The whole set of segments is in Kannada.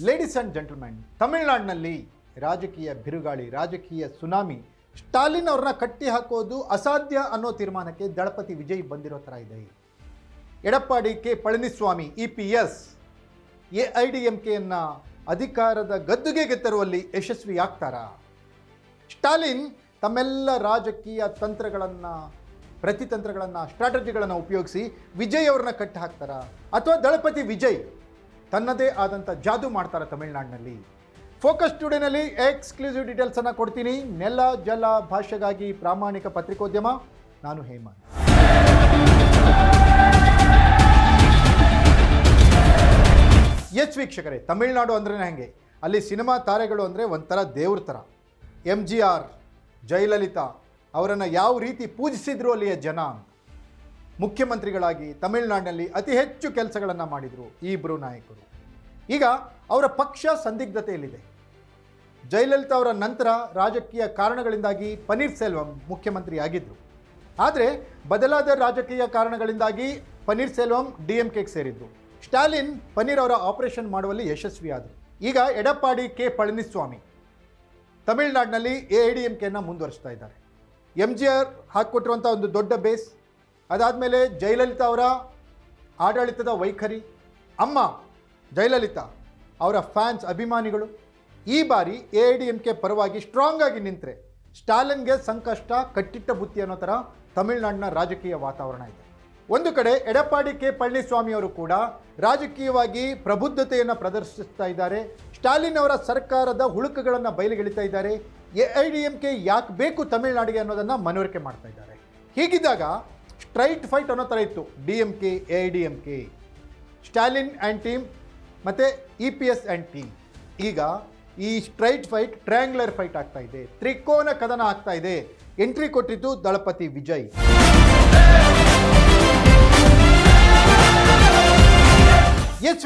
ಲೇಡೀಸ್ ಆ್ಯಂಡ್ ಜೆಂಟಲ್ಮೆನ್, ತಮಿಳುನಾಡಿನಲ್ಲಿ ರಾಜಕೀಯ ಬಿರುಗಾಳಿ, ರಾಜಕೀಯ ಸುನಾಮಿ. ಸ್ಟಾಲಿನ್ ಅವ್ರನ್ನ ಕಟ್ಟಿ ಹಾಕೋದು ಅಸಾಧ್ಯ ಅನ್ನೋ ತೀರ್ಮಾನಕ್ಕೆ ದಳಪತಿ ವಿಜಯ್ ಬಂದಿರೋ ಥರ ಇದೆ. ಎಡಪ್ಪಾಡಿ ಕೆ ಪಳನಿಸ್ವಾಮಿ EPS AIDMKಯನ್ನು ಅಧಿಕಾರದ ಗದ್ದುಗೆಗೆ ತರುವಲ್ಲಿ ಯಶಸ್ವಿಯಾಗ್ತಾರಾ? ಸ್ಟಾಲಿನ್ ತಮ್ಮೆಲ್ಲ ರಾಜಕೀಯ ತಂತ್ರಗಳನ್ನು, ಪ್ರತಿತಂತ್ರಗಳನ್ನು, ಸ್ಟ್ರಾಟಜಿಗಳನ್ನು ಉಪಯೋಗಿಸಿ ವಿಜಯ್ ಅವ್ರನ್ನ ಕಟ್ಟಿ ಹಾಕ್ತಾರಾ? ಅಥವಾ ದಳಪತಿ ವಿಜಯ್ ತನ್ನದೇ ಆದಂಥ ಜಾದು ಮಾಡ್ತಾರೆ ತಮಿಳುನಾಡಿನಲ್ಲಿ? ಫೋಕಸ್ ಟುಡೇನಲ್ಲಿ ಎಕ್ಸ್ಕ್ಲೂಸಿವ್ ಡೀಟೇಲ್ಸನ್ನು ಕೊಡ್ತೀನಿ. ನೆಲ ಜಲ ಭಾಷೆಗಾಗಿ ಪ್ರಾಮಾಣಿಕ ಪತ್ರಿಕೋದ್ಯಮ, ನಾನು ಹೇಮಂತ್. ವೀಕ್ಷಕರೇ, ತಮಿಳುನಾಡು ಅಂದ್ರೆ ಹೇಗೆ, ಅಲ್ಲಿ ಸಿನಿಮಾ ತಾರೆಗಳು ಅಂದರೆ ಒಂಥರ ದೇವ್ರ ಥರ. MGR, ಜಯಲಲಿತಾ ಅವರನ್ನು ಯಾವ ರೀತಿ ಪೂಜಿಸಿದ್ರು ಅಲ್ಲಿಯ ಜನ. ಮುಖ್ಯಮಂತ್ರಿಗಳಾಗಿ ತಮಿಳುನಾಡಿನಲ್ಲಿ ಅತಿ ಹೆಚ್ಚು ಕೆಲಸಗಳನ್ನು ಮಾಡಿದರು ಈ ಇಬ್ಬರು ನಾಯಕರು. ಈಗ ಅವರ ಪಕ್ಷ ಸಂದಿಗ್ಧತೆಯಲ್ಲಿದೆ. ಜಯಲಲಿತಾ ಅವರ ನಂತರ ರಾಜಕೀಯ ಕಾರಣಗಳಿಂದಾಗಿ ಪನ್ನೀರ್ ಸೆಲ್ವಂ ಮುಖ್ಯಮಂತ್ರಿ ಆಗಿದ್ದರು. ಆದರೆ ಬದಲಾದ ರಾಜಕೀಯ ಕಾರಣಗಳಿಂದಾಗಿ ಪನ್ನೀರ್ ಸೆಲ್ವಂ DMKಗೆ ಸೇರಿದ್ರು. ಸ್ಟಾಲಿನ್ ಪನ್ನೀರ್ ಅವರ ಆಪರೇಷನ್ ಮಾಡುವಲ್ಲಿ ಯಶಸ್ವಿಯಾದರು. ಈಗ ಎಡಪ್ಪಾಡಿ ಕೆ ಪಳನಿಸ್ವಾಮಿ ತಮಿಳುನಾಡಿನಲ್ಲಿ AIDMKಯನ್ನು ಮುಂದುವರಿಸ್ತಾ ಇದ್ದಾರೆ. MGR ಹಾಕಿಕೊಟ್ಟಿರುವಂಥ ಒಂದು ದೊಡ್ಡ ಬೇಸ್, ಅದಾದಮೇಲೆ ಜಯಲಲಿತಾ ಅವರ ಆಡಳಿತದ ವೈಖರಿ, ಅಮ್ಮ ಜಯಲಲಿತಾ ಅವರ ಫ್ಯಾನ್ಸ್, ಅಭಿಮಾನಿಗಳು ಈ ಬಾರಿ AIDMK ಪರವಾಗಿ ಸ್ಟ್ರಾಂಗ್ ಆಗಿ ನಿಂತರೆ ಸ್ಟಾಲಿನ್ಗೆ ಸಂಕಷ್ಟ ಕಟ್ಟಿಟ್ಟ ಬುತ್ತಿ ಅನ್ನೋ ಥರ ತಮಿಳುನಾಡಿನ ರಾಜಕೀಯ ವಾತಾವರಣ ಇದೆ. ಒಂದು ಕಡೆ ಎಡಪ್ಪಾಡಿ ಕೆ ಪಳನಿಸ್ವಾಮಿ ಅವರು ಕೂಡ ರಾಜಕೀಯವಾಗಿ ಪ್ರಬುದ್ಧತೆಯನ್ನು ಪ್ರದರ್ಶಿಸ್ತಾ ಇದ್ದಾರೆ. ಸ್ಟಾಲಿನ್ ಅವರ ಸರ್ಕಾರದ ಹುಳುಕುಗಳನ್ನು ಬಯಲಿಗೆಳಿತಾ ಇದ್ದಾರೆ. AIDMK ಯಾಕೆ ಬೇಕು ತಮಿಳುನಾಡಿಗೆ ಅನ್ನೋದನ್ನು ಮನವರಿಕೆ ಮಾಡ್ತಾ ಇದ್ದಾರೆ. ಹೀಗಿದ್ದಾಗ ಸ್ಟ್ರೈಟ್ ಫೈಟ್ ಅನ್ನೋ ಥರ ಇತ್ತು DMK AIDMK, Stalin and team ಮತ್ತು EPS ಆ್ಯಂಡ್ ಟೀಮ್. ಈಗ ಈ ಸ್ಟ್ರೈಟ್ ಫೈಟ್ ಟ್ರಯಾಂಗ್ಯುಲರ್ ಫೈಟ್ ಆಗ್ತಾ ಇದೆ, ತ್ರಿಕೋನ ಕದನ ಆಗ್ತಾ ಇದೆ. ಎಂಟ್ರಿ ಕೊಟ್ಟಿದ್ದು ದಳಪತಿ ವಿಜಯ್.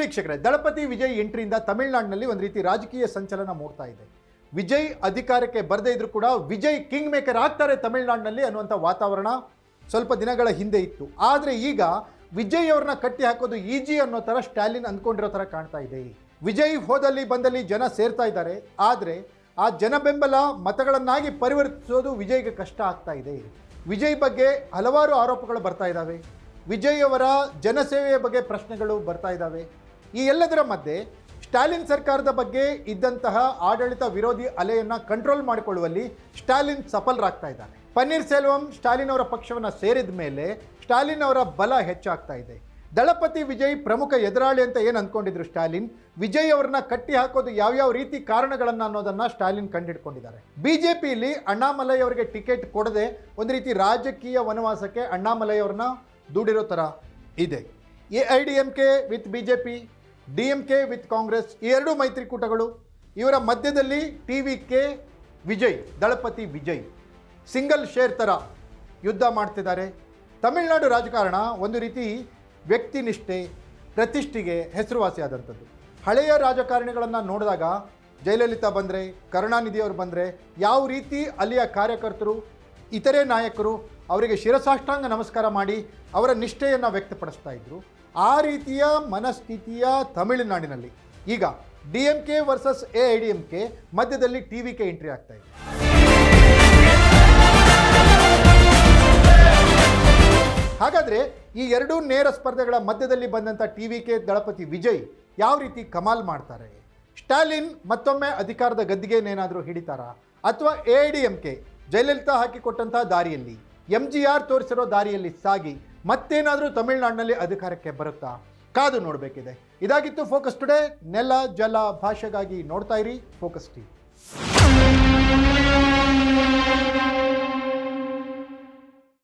ವೀಕ್ಷಕರೇ, ದಳಪತಿ ವಿಜಯ್ ಎಂಟ್ರಿಯಿಂದ ತಮಿಳುನಾಡಿನಲ್ಲಿ ಒಂದು ರೀತಿ ರಾಜಕೀಯ ಸಂಚಲನ ಮೂಡ್ತಾ ಇದೆ. ವಿಜಯ್ ಅಧಿಕಾರಕ್ಕೆ ಬರದೇ ಇದ್ರೂ ಕೂಡ ವಿಜಯ್ ಕಿಂಗ್ ಮೇಕರ್ ಆಗ್ತಾರೆ ತಮಿಳುನಾಡಿನಲ್ಲಿ ಅನ್ನುವಂಥ ವಾತಾವರಣ ಸ್ವಲ್ಪ ದಿನಗಳ ಹಿಂದೆ ಇತ್ತು. ಆದರೆ ಈಗ ವಿಜಯ್ ಅವ್ರನ್ನ ಕಟ್ಟಿ ಹಾಕೋದು ಈಜಿ ಅನ್ನೋ ಥರ ಸ್ಟಾಲಿನ್ ಅಂದ್ಕೊಂಡಿರೋ ಥರ ಕಾಣ್ತಾ ಇದೆ. ವಿಜಯ್ ಹೋದಲ್ಲಿ ಬಂದಲ್ಲಿ ಜನ ಸೇರ್ತಾ ಇದ್ದಾರೆ. ಆದರೆ ಆ ಜನ ಬೆಂಬಲ ಮತಗಳನ್ನಾಗಿ ಪರಿವರ್ತಿಸೋದು ವಿಜಯ್ಗೆ ಕಷ್ಟ ಆಗ್ತಾ ಇದೆ. ವಿಜಯ್ ಬಗ್ಗೆ ಹಲವಾರು ಆರೋಪಗಳು ಬರ್ತಾ ಇದ್ದಾವೆ. ವಿಜಯ್ ಅವರ ಜನಸೇವೆಯ ಬಗ್ಗೆ ಪ್ರಶ್ನೆಗಳು ಬರ್ತಾ ಇದ್ದಾವೆ. ಈ ಎಲ್ಲದರ ಮಧ್ಯೆ ಸ್ಟಾಲಿನ್ ಸರ್ಕಾರದ ಬಗ್ಗೆ ಇದ್ದಂತಹ ಆಡಳಿತ ವಿರೋಧಿ ಅಲೆಯನ್ನು ಕಂಟ್ರೋಲ್ ಮಾಡಿಕೊಳ್ಳುವಲ್ಲಿ ಸ್ಟಾಲಿನ್ ಸಫಲರಾಗ್ತಾ ಇದ್ದಾರೆ. ಪನ್ನೀರ್ ಸೆಲ್ವಂ ಸ್ಟಾಲಿನ್ ಅವರ ಪಕ್ಷವನ್ನು ಸೇರಿದ ಮೇಲೆ ಸ್ಟಾಲಿನ್ ಅವರ ಬಲ ಹೆಚ್ಚಾಗ್ತಾ ಇದೆ. ದಳಪತಿ ವಿಜಯ್ ಪ್ರಮುಖ ಎದುರಾಳಿ ಅಂತ ಏನು ಅಂದ್ಕೊಂಡಿದ್ರು ಸ್ಟಾಲಿನ್, ವಿಜಯ್ ಅವ್ರನ್ನ ಕಟ್ಟಿ ಹಾಕೋದು ಯಾವ್ಯಾವ ರೀತಿ ಕಾರಣಗಳನ್ನು ಅನ್ನೋದನ್ನು ಸ್ಟಾಲಿನ್ ಕಂಡುಹಿಡ್ಕೊಂಡಿದ್ದಾರೆ. BJPಯಲ್ಲಿ ಅಣ್ಣಾಮಲೈ ಅವರಿಗೆ ಟಿಕೆಟ್ ಕೊಡದೆ ಒಂದು ರೀತಿ ರಾಜಕೀಯ ವನವಾಸಕ್ಕೆ ಅಣ್ಣಾಮಲೈ ಅವ್ರನ್ನ ದೂಡಿರೋ ಥರ ಇದೆ. AIDMK with BJP, DMK with Congress, ಈ ಎರಡೂ ಮೈತ್ರಿಕೂಟಗಳು, ಇವರ ಮಧ್ಯದಲ್ಲಿ TVK ವಿಜಯ್, ದಳಪತಿ ವಿಜಯ್ ಸಿಂಗಲ್ ಶೇರ್ ಥರ ಯುದ್ಧ ಮಾಡ್ತಿದ್ದಾರೆ. ತಮಿಳುನಾಡು ರಾಜಕಾರಣ ಒಂದು ರೀತಿ ವ್ಯಕ್ತಿನಿಷ್ಠೆ, ಪ್ರತಿಷ್ಠೆಗೆ ಹೆಸರುವಾಸಿಯಾದಂಥದ್ದು. ಹಳೆಯ ರಾಜಕಾರಣಿಗಳನ್ನು ನೋಡಿದಾಗ ಜಯಲಲಿತಾ ಬಂದರೆ, ಕರುಣಾನಿಧಿಯವರು ಬಂದರೆ ಯಾವ ರೀತಿ ಅಲ್ಲಿಯ ಕಾರ್ಯಕರ್ತರು, ಇತರೆ ನಾಯಕರು ಅವರಿಗೆ ಶಿರಸಾಷ್ಟಾಂಗ ನಮಸ್ಕಾರ ಮಾಡಿ ಅವರ ನಿಷ್ಠೆಯನ್ನು ವ್ಯಕ್ತಪಡಿಸ್ತಾ ಇದ್ದರು. ಆ ರೀತಿಯ ಮನಸ್ಥಿತಿಯ ತಮಿಳುನಾಡಿನಲ್ಲಿ ಈಗ DMK ವರ್ಸಸ್ AIDMK ಮಧ್ಯದಲ್ಲಿ TVK ಎಂಟ್ರಿ ಆಗ್ತಾ ಇದೆ. ಹಾಗಾದರೆ ಈ ಎರಡೂ ನೇರ ಸ್ಪರ್ಧೆಗಳ ಮಧ್ಯದಲ್ಲಿ ಬಂದಂಥ TVK ದಳಪತಿ ವಿಜಯ್ ಯಾವ ರೀತಿ ಕಮಾಲ್ ಮಾಡ್ತಾರೆ? ಸ್ಟಾಲಿನ್ ಮತ್ತೊಮ್ಮೆ ಅಧಿಕಾರದ ಗದ್ದಿಗೆನೇನಾದರೂ ಹಿಡಿತಾರಾ? ಅಥವಾ AIDMK ಜಯಲಲಿತಾ ಹಾಕಿಕೊಟ್ಟಂತಹ ದಾರಿಯಲ್ಲಿ, MGR ತೋರಿಸಿರೋ ದಾರಿಯಲ್ಲಿ ಸಾಗಿ ಮತ್ತೇನಾದರೂ ತಮಿಳುನಾಡಿನಲ್ಲಿ ಅಧಿಕಾರಕ್ಕೆ ಬರುತ್ತಾ? ಕಾದು ನೋಡಬೇಕಿದೆ. ಇದಾಗಿತ್ತು ಫೋಕಸ್ ಟುಡೇ. ನೆಲ ಜಲ ಭಾಷೆಗಾಗಿ ನೋಡ್ತಾ ಇರಿ ಫೋಕಸ್ ಟಿವಿ.